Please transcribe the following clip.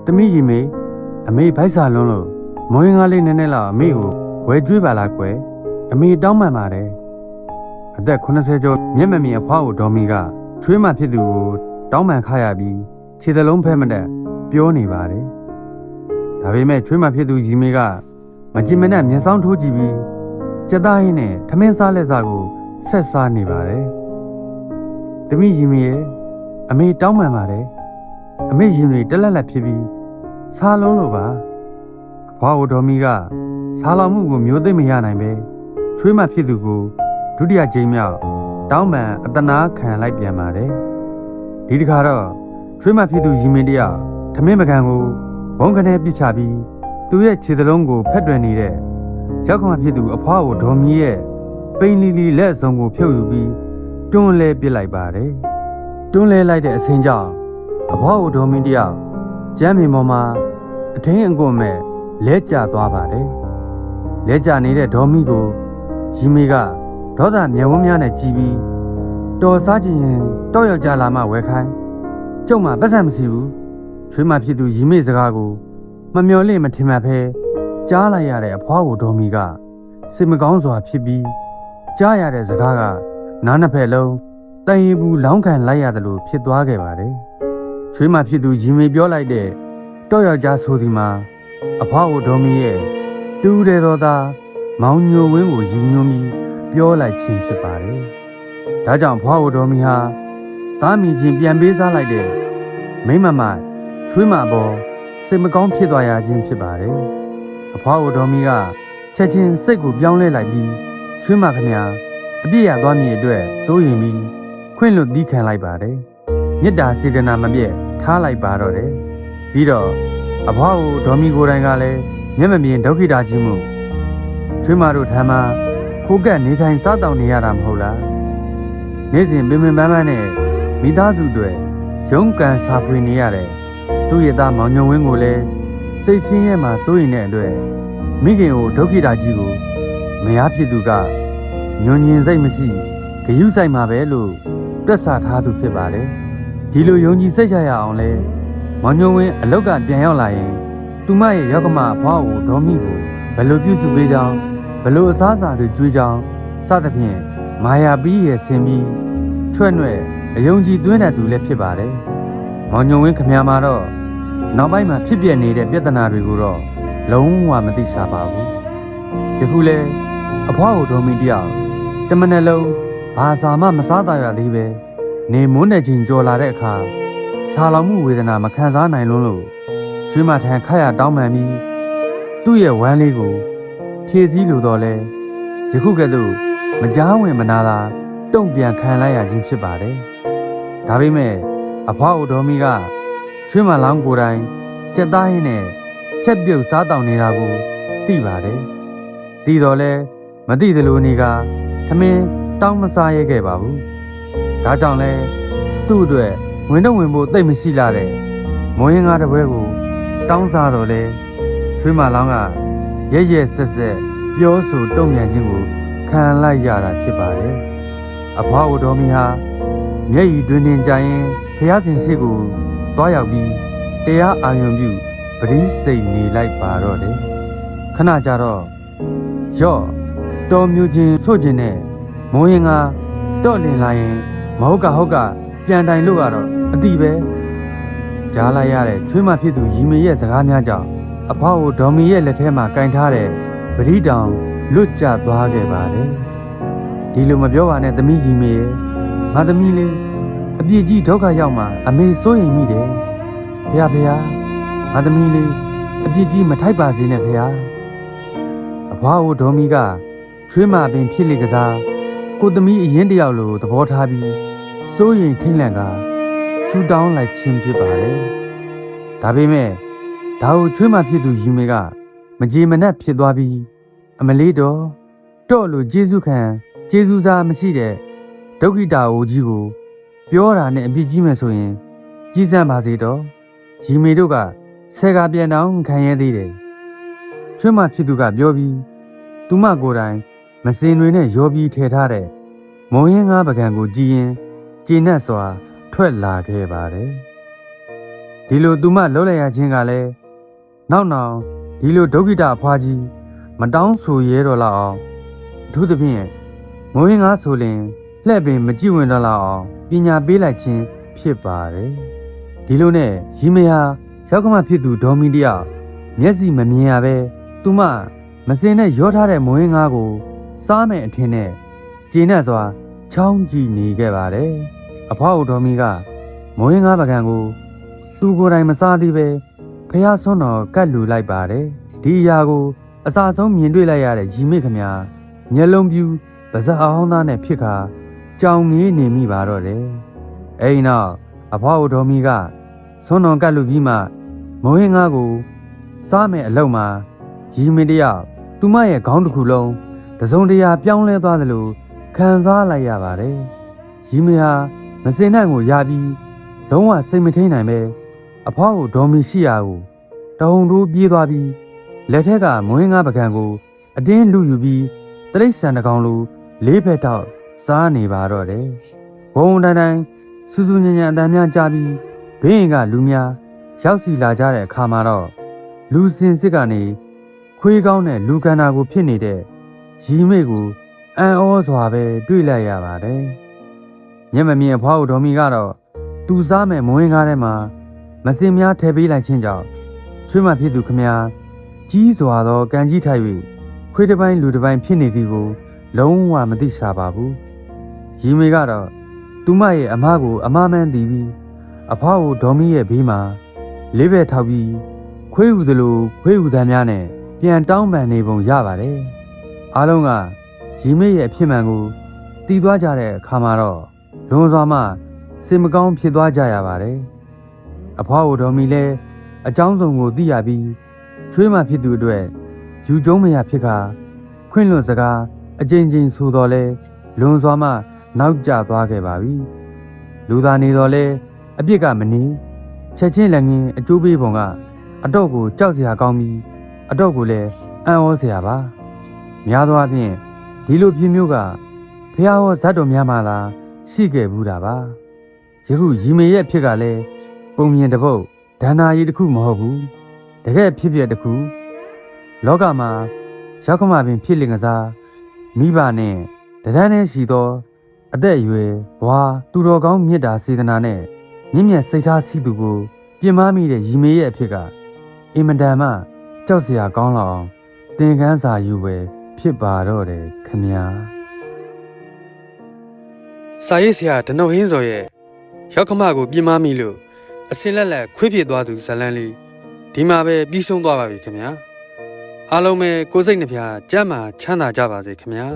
သမီးရီမေအမေဗိုက်စာလွန်းလို့မွေးငါလေးနည်းနည်းလောက်အမေကိုဝယ်ကျွေးပါလားကွယ်အမေတောင်းပန်ပါတယ်အသက်80ကျော်မျက်မမြင်အဖွားကိုဒေါ်မီကချွေးမှဖြစ်သူကိုတောင်းပန်ခါရပြီးခြေသလုံးဖဲမတက်ပြောနေပါတယ်ဒါပေမဲ့ချွေးမှဖြစ်သူရီမေကမကြင်မနဲ့မျက်စောင်းထိုးကြည့်ပြီးကြက်သားဟင်းနဲ့ထမင်းစားလက်စားကိုဆက်စားနေပါတယ်သမီးရီမေရဲ့အမေတောင်းပန်ပါတယ်အမေရင်တွေတက်လက်လက်ဖြစ်ပြီးစားလုံးလို့ပါအဖွားကိုဒေါ်မီကစားလောင်မှုကိုမျိုးသိမ့်မရနိုင်ပဲချွေးမှဖြစ်သူကိုဒုတိယကြိမ်မြောက်တောင်းပန်အတနာခံလိုက်ပြန်ပါတယ်ဒီတစ်ခါတော့ချွေးမှဖြစ်သူရီမင်တယောက်ထမင်းပကံကိုဘုံကနေပြစ်ချပြီးသူ့ရဲ့ခြေသလုံးကိုဖက်တွယ်နေတဲ့ရောက်ခမဖြစ်သူအဖွားကိုဒေါ်မီရဲ့ပိန်လီလီလက်စုံကိုဖြုတ်ယူပြီးတွန်းလဲပစ်လိုက်ပါတယ်တွန်းလဲလိုက်တဲ့အဆင်းကြောင့်အဖွားကိုဒေါ်မီတယောက်ကျမ်းမင်ပေါ်မှာအထင်းအကွန်မဲ့လဲကျသွားပါတယ်လဲကျနေတဲ့ဒေါ်မီကိုရီမေကဒေါသမျက်ဝန်းများနဲ့ကြည်ပြီးတော်စားခြင်းရင်တော့ယောက်ျားလာမှဝဲခိုင်းကျုံမှပတ်စံမရှိဘူးချွေးမှဖြစ်သူရီမေစကားကိုမမျော်လင့်မထင်မှတ်ဖဲကြားလိုက်ရတဲ့အဖွားကိုဒေါ်မီကစိတ်မကောင်းစွာဖြစ်ပြီးကြားရတဲ့စကားကနားနှစ်ဖက်လုံးတန်ရီဘူးလောင်းခံလိုက်ရတယ်လို့ဖြစ်သွားခဲ့ပါတယ်ချွေးမှဖြစ်သူရီမေပြောလိုက်တဲ့တော့ယောက်ျားဆိုဒီမှာအဖွားကိုဒေါ်မီရဲ့တူးတဲ့တော်သားမောင်ညိုဝင်းကိုယူညွှန်းပြီးပြောလိုက်ခြင်းဖြစ်ပါတယ်ဒါကြောင့်ဖွားကိုဒေါ်မီဟာသားမိချင်းပြန်ပေးစားလိုက်တဲ့မိမမချွေးမပေါ်စိတ်မကောင်းဖြစ်သွားရခြင်းဖြစ်ပါတယ်အဖွားကိုဒေါ်မီကချက်ချင်းစိတ်ကိုပြောင်းလဲလိုက်ပြီးချွေးမခမညာအပြည့်ရသွားမည်အတွက်စိုးရင်ပြီးခွင့်လွတ်သီးခံလိုက်ပါတယ်မေတ္တာစေတနာမပြတ်ထားလိုက်ပါတော့တယ်ပြီးတော့အဖွားကိုဒေါ်မီကိုယ်တိုင်ကလည်းမျက်မမြင်ဒုက္ခိတာကြီးမှုချွေးမတို့ထမ်းမှာခိုးကပ်နေထိုင်စားတောင်းနေရတာမဟုတ်လားနေ့စဉ်ပင်ပန်းပန်းနဲ့မိသားစုတွေရုန်းကန်စာဖွေနေရတဲ့သူ့ရဲ့သားမောင်ညုံဝင်းကိုလည်းစိတ်ဆင်းရဲမှစိုးရင်တဲ့အတွက်မိခင်ကိုဒုက္ခိတာကြီးကိုမယားဖြစ်သူကညွန်ညင်စိတ်မရှိဂယုစိုက်မှာပဲလို့တွက်ဆထားသူဖြစ်ပါတယ်ဒီလိုယုံကြည်စိတ်ချရအောင်လဲမောင်ညုံဝင်းအလောက်ကပြန်ရောက်လာရင်သူမရဲ့ရောက်ကမအဖွားကိုဒေါ်မီကိုဘယ်လိုပြုစုပေးကြောင်းဘယ်လိုအစားအစာတွေကျွေးကြောင်းစသဖြင့်မာယာပီးရဲ့ဆင်ပြီးချွဲ့နှဲ့အယုံကြည်သွင်းတဲ့သူလည်းဖြစ်ပါတယ်။မောင်ညုံဝင်းခမညာမှာတော့နောက်ပိုင်းမှာဖြစ်ပြနေတဲ့ပြဿနာတွေကိုတော့လုံးဝမသိရှာပါဘူး။ဒီခုလဲအဖွားကိုဒေါ်မီတယောက်တမနဲ့လုံးဘာစာမှမစားတာရသေးပဲနေမွန်းတဲ့ချိန်ကြော်လာတဲ့အခါဆာလောင်မှုဝေဒနာမခံစားနိုင်လို့ချွေးမထန်ခတ်ရတောင်းပန်ပြီးသူ့ရဲ့ဝမ်းလေးကိုဖြည့်ဆည်းလိုတော့လဲယခုကဲ့သို့မကြားဝင်မနာသာတုံ့ပြန်ခံလိုက်ရခြင်းဖြစ်ပါတယ်ဒါပေမဲ့အဖွားအိုဒေါ်မီကချွေးမလောင်းကိုယ်တိုင်ကြက်သားဟင်းနဲ့ချက်ပြုတ်စားတောင်းနေတာကိုသိပါတယ်သိတော့လဲမသိသလိုနေကထမင်းတောင်းမစားရခဲ့ပါဘူးဒါကြောင့်လဲသူ့အတွက်ဝင်တော့ဝင်ဖို့သိပ်မရှိလာတဲ့မွေးငါးတစ်ပွဲကိုတောင်းစားတော့လဲချွေးမလောင်းကရဲရဲဆက်ဆက်ပြောဆိုတုံ့ပြန်ခြင်းကိုခံလိုက်ရတာဖြစ်ပါတယ်အဖွားအိုဒေါ်မီဟာမျက်ရည်တွင်တင်ကြရင်ဖျားစင်စစ်ကိုတွားရောက်ပြီးတရားအာရုံပြုပရိစိတ်နေလိုက်ပါတော့တယ်ခဏကြာတော့ရော့တော်မျိုးချင်းဆို့ခြင်းနဲ့မိုးရင်ကတော့လင်လာရင်မဟုတ်ကပြန်တိုင်လို့ကတော့အတိပဲကြားလိုက်ရတဲ့ချွေးမဖြစ်သူရီမေရဲ့စကားများကြောင့်အဖွားကိုဒေါ်မီရဲ့လက်ထဲမှာကင်ထားတဲ့ပရိတောင်လွတ်ကျသွားခဲ့ပါတယ်ဒီလိုမပြောပါနဲ့သမီးရီမေရဲ့ငါသမီးလေးအပြည့်ကြီးဒုက္ခရောက်မှအမေစိုးရိမ်မိတယ်ဖေဟာငါသမီးလေးအပြည့်ကြီးမထိုက်ပါစေနဲ့ဖေဟာအဖွားကိုဒေါ်မီကချွေးမပင်ဖြစ်လေကစားကိုသမီးအရင်တယောက်လိုသဘောထားပြီးစိုးရိမ်ထိတ်လန့်ကဆူတောင်းလိုက်ခြင်းဖြစ်ပါတယ်ဒါပေမဲ့ဒါကိုချွေးမဖြစ်သူရီမေကမကြေမနက်ဖြစ်သွားပြီးအမလေးတော့လို့ကျေးဇူးခံကျေးဇူးစားမရှိတဲ့ဒုက္ခိတာအိုကြီးကိုပြောတာနဲ့အပြစ်ကြီးမယ်ဆိုရင်ကြီးစမ်းပါစေတော့ရီမေတို့ကဆယ်ကပြန်တောင်းခံရသေးတယ်ချွေးမဖြစ်သူကပြောပြီးသူမကိုယ်တိုင်မစင်တွေနဲ့ရောပြီးထည့်ထားတဲ့မုံရင်းငါးပကံကိုကြည်ရင်ကျေနပ်စွာထွက်လာခဲ့ပါတယ် ဒီလိုသူမလှုပ်လိုက်ရခြင်းကလည်းနောက်ဒီလိုဒုက္ခိတအဖွားကြီးမတောင်းဆိုရဲတော့လောက်အောင်အထူးသဖြင့်မိုးရင်းကားဆိုရင်လှည့်ပင်မကြည့်ဝင်တော့လောက်အောင်ပညာပေးလိုက်ခြင်းဖြစ်ပါတယ်ဒီလိုနဲ့ရီမေဟာရောက်ကမဖြစ်သူဒေါ်မီတယောက်မျက်စိမမြင်ရပဲသူမမစင်နဲ့ရောထားတဲ့မိုးရင်းကားကိုစားမယ်အထင်နဲ့ကျေနပ်စွာချောင်းကြည့်နေခဲ့ပါတယ်အဖွားဦးဒေါ်မီကမိုးရင်းကားပကံကိုသူကိုယ်တိုင်မစားသေးပဲဖះဆွန်းတော်ကတ်လူလိုက်ပါတယ်ဒီအရာကိုအစာဆုံးမြင်တွေ့လိုက်ရတဲ့ရီမေခမမျက်လုံးပြူပါဇက်အောင်သားနဲ့ဖြစ်ခါကြောင်ငေးနေမိပါတော့တယ်အဲဒီနောက်အဖွားဦးဒေါ်မီကဆွန်းတော်ကတ်လူပြီးမှမိုးရင်းကားကိုစားမယ်အလုံးမှာရီမေတယောက်သူမရဲ့ခေါင်းတစ်ခုလုံးတစုံတရာပြောင်းလဲသွားသလိုခံစားလိုက်ရပါတယ်ရီမေဟာမစင်နိုင်ကိုရပြီးလုံးဝစိတ်မထိန်နိုင်ပဲအဖွားကိုဒေါ်မီရှိရာကိုတဟုန်တိုးပြေးသွားပြီးလက်ထက်ကမွေးငါးပကံကိုအတင်းလူယူပြီးတရိတ်ဆန်တကောင်လိုလေးဖက်တော့စားနေပါတော့တယ်ဘုံတိုင်းစူးစူးညံ့ညံ့အတန်များကြားပြီးဘေးရင်ကလူများရောက်စီလာကြတဲ့အခါမှာတော့လူစင်စစ်ကနေခွေးကောင်းတဲ့လူကန်နာကိုဖြစ်နေတဲ့ရီမေကိုအံ့ဩစွာပဲတွေ့လိုက်ရပါတယ်မျက်မမြင်အဖွားဦးဒေါ်မီကတော့သူစားမဲ့မွေးငါးထဲမှာမစင်များထည့်ပေးလိုက်ခြင်းကြောင့်ချွေးမဖြစ်သူခမများကြီးစွာသောကံကြီးထိုက်၍ခွေးတစ်ပိုင်းလူတစ်ပိုင်းဖြစ်နေသည်ကိုလုံးဝမသိရှာပါဘူးရီမေကတော့သူမရဲ့အမကိုအမမှန်းသိပြီးအဖွားကိုဒေါ်မီရဲ့ဘေးမှာလေးဘက်ထောက်ပြီးခွေးဟူသလိုခွေးဟူသမ်းများနဲ့ပြန်တောင်းပန်နေပုံရပါတယ်အားလုံးကရီမေရဲ့အဖြစ်မှန်ကိုသိသွားကြတဲ့အခါမှာတော့လွန်စွာမှစိတ်မကောင်းဖြစ်သွားကြရပါတယ်အဖွားကိုဒေါ်မီလည်းအကြောင်းစုံကိုသိရပြီးချွေးမဖြစ်သူအတွက်ယူကျုံးမရဖြစ်ခါခွင့်လွတ်စကားအကြိမ်ကြိမ်ဆိုတော်လဲလွန်စွာမှနောက်ကျသွားခဲ့ပါပြီလူသားနေတော်လဲအပြစ်ကမနေချက်ချင်းလည်းငင်းအကျိုးပေးပုံကအတော့ကိုကြောက်စရာကောင်းပြီးအတော့ကိုလည်းအံ့ဩစရာပါများသောအားဖြင့်ဒီလိုပြင်းမျိုးကဖះဟောဇတ်တော်များမှလာရှိခဲ့ဘူးတာပါယခုရီမေရဲ့ဖြစ်ကလည်းပုံမြင်တပုတ်ဒါနာရီတစ်ခုမဟုတ်ဘူးတကယ်ဖြစ်တစ်ခုလောကမှာရောက်ကမပင်ဖြစ်လင်ကစားမိဘနဲ့တဒန်းနဲ့ရှိသောအသက်အရွယ်ဘွားသူတော်ကောင်းမြတ်တာစေတနာနဲ့မြင့်မြတ်စိတ်ထားရှိသူကိုပြင်မမိတဲ့ရီမေရဲ့အဖြစ်ကအင်မတန်မှကြောက်စရာကောင်းလောက်အောင်သင်ခန်းစာယူပဲဖြစ်ပါတော့တယ်ခမညာစာရေးဆရာဒနုတ်ဟင်းစော်ရဲ့ရောက်ခမကိုပြင်မမိလို့အစင်လက်လက်ခွေးပြစ်သွားသူဇလန်းလေးဒီမှာပဲပြီးဆုံးသွားပါပြီခင်ဗျာအားလုံးပဲကိုယ်စိတ်နှပြကြမ်းမှချမ်းသာကြပါစေခင်ဗျာ